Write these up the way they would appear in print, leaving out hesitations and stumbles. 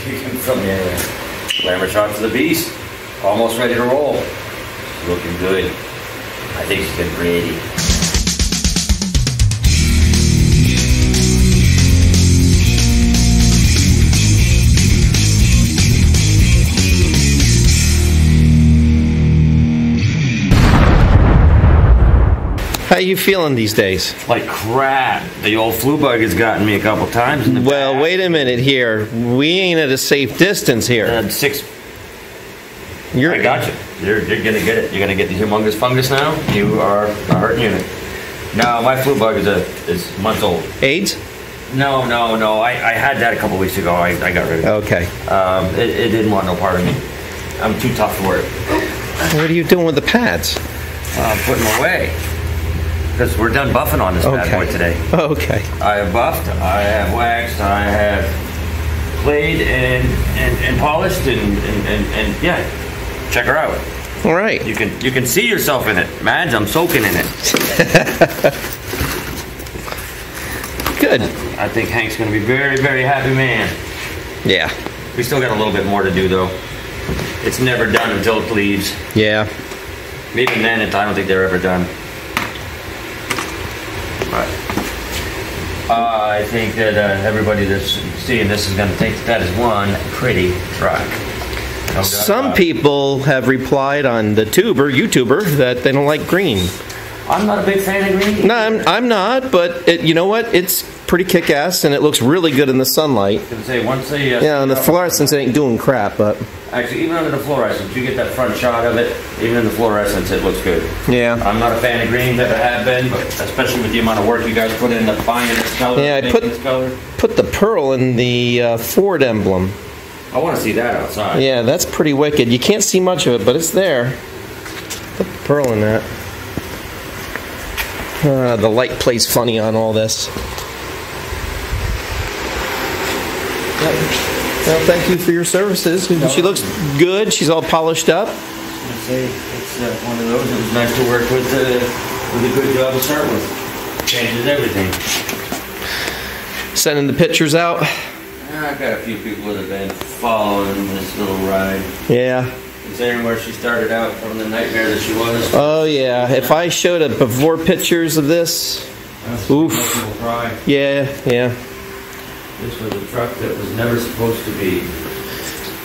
From the glamour shot to the beast. Almost ready to roll. Looking good. I think she's getting pretty. How you feeling these days? Like crap. The old flu bug has gotten me a couple times in the Well, back. wait a minute here. We ain't at a safe distance here. 6. You're, I got you. You're gonna get it. You're gonna get the humongous fungus now. You are a hurt unit. No, my flu bug is months old. AIDS? No. I had that a couple weeks ago. I got rid of it. Okay. It didn't want no part of me. I'm too tough for it. What are you doing with the pads? I'm putting them away. Because we're done buffing on this bad boy today. Okay. I have buffed, I have waxed, I have played and polished and yeah. Check her out. All right. You can see yourself in it. Madge, I'm soaking in it. Good. I think Hank's gonna be very, very happy man. Yeah. We still got a little bit more to do though. It's never done until it bleeds. Yeah. Even then, I don't think they're ever done. But I think that everybody that's seeing this is going to think that is one pretty truck. No Some people have replied on the YouTuber, that they don't like green. I'm not a big fan of green. No, I'm not, but you know what? It's pretty kick-ass, and it looks really good in the sunlight. I was going to say, once they... yeah, and the fluorescence ain't doing crap, but... Actually, even under the fluorescence, you get that front shot of it, even in the fluorescence, it looks good. Yeah. I'm not a fan of green, never have been, but especially with the amount of work you guys put into buying this color, Yeah, I making this color. put the pearl in the Ford emblem. I want to see that outside. Yeah, that's pretty wicked. You can't see much of it, but it's there. Put the pearl in that. The light plays funny on all this. Yep. Well, thank you for your services. She looks good. She's all polished up. I'd say it's one of those. It was nice to work with a good job to start with. Changes everything. Sending the pictures out. I've got a few people that have been following this little ride. Yeah. Considering where she started out from the nightmare that she was. Oh yeah. If I showed a before pictures of this, oof. Most people cry. Yeah. This was a truck that was never supposed to be.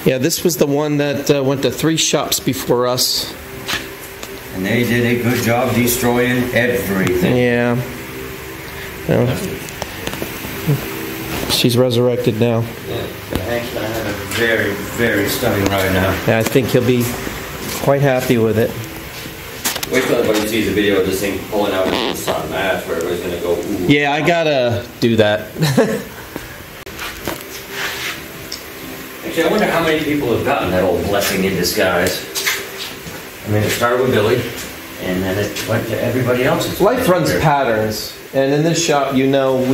Yeah, this was the one that went to 3 shops before us. And they did a good job destroying everything. Yeah. Well, she's resurrected now. Yeah, Hank's gonna have a very, very stunning ride now. Yeah, I think he'll be quite happy with it. Wait till everybody sees the video of this thing pulling out into the sun. That's where everybody's gonna go, ooh. Yeah, I gotta do that. Actually, I wonder how many people have gotten that old blessing in disguise. I mean, it started with Billy, and then it went to everybody else's. Life runs patterns, and in this shop, we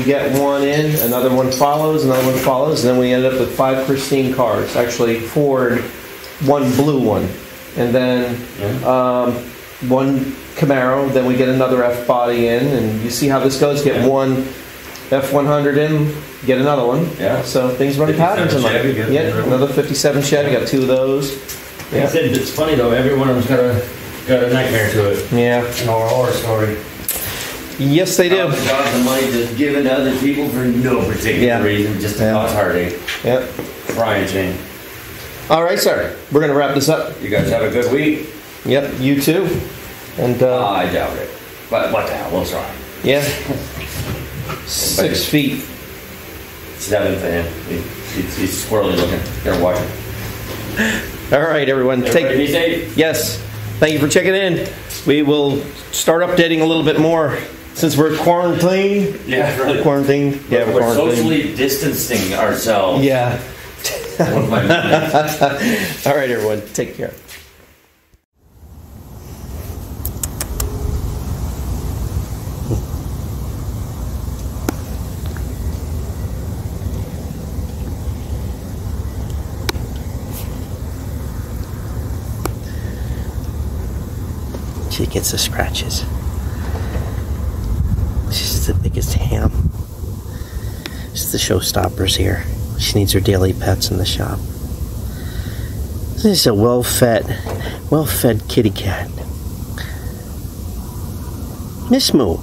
get one in, another one follows, and then we end up with 5 pristine cars. Actually, 4 and 1 blue one, and then one Camaro. Then we get another F body in, and you see how this goes. Get one F100 in, get another one. Yeah. So things run patterns in life. Yeah, another 57 Chevy. Got 2 of those. Yeah. It's funny though. Every one of them's got a nightmare to it. Yeah. An horror story. Yes, they do. Jobs and money just given to other people for no particular reason, just to cause heartache. Yep. Brian Chain. All right, sir. We're gonna wrap this up. You guys have a good week. Yep. You too. And I doubt it. But what the hell? We'll try. yeah. 6 feet. 7 for him. He's squirrely looking. Gotta watch him. All right, everyone. Everybody be safe. Yes. Thank you for checking in. We will start updating a little bit more since we're quarantined. Yeah, really. Quarantined. Yeah, We're quarantined. socially distancing ourselves. Yeah. One of my minutes. All right, everyone. Take care. She gets the scratches. She's the biggest ham. She's the showstoppers here. She needs her daily pets in the shop. This is a well-fed kitty cat. Ms Moo.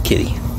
Kitty.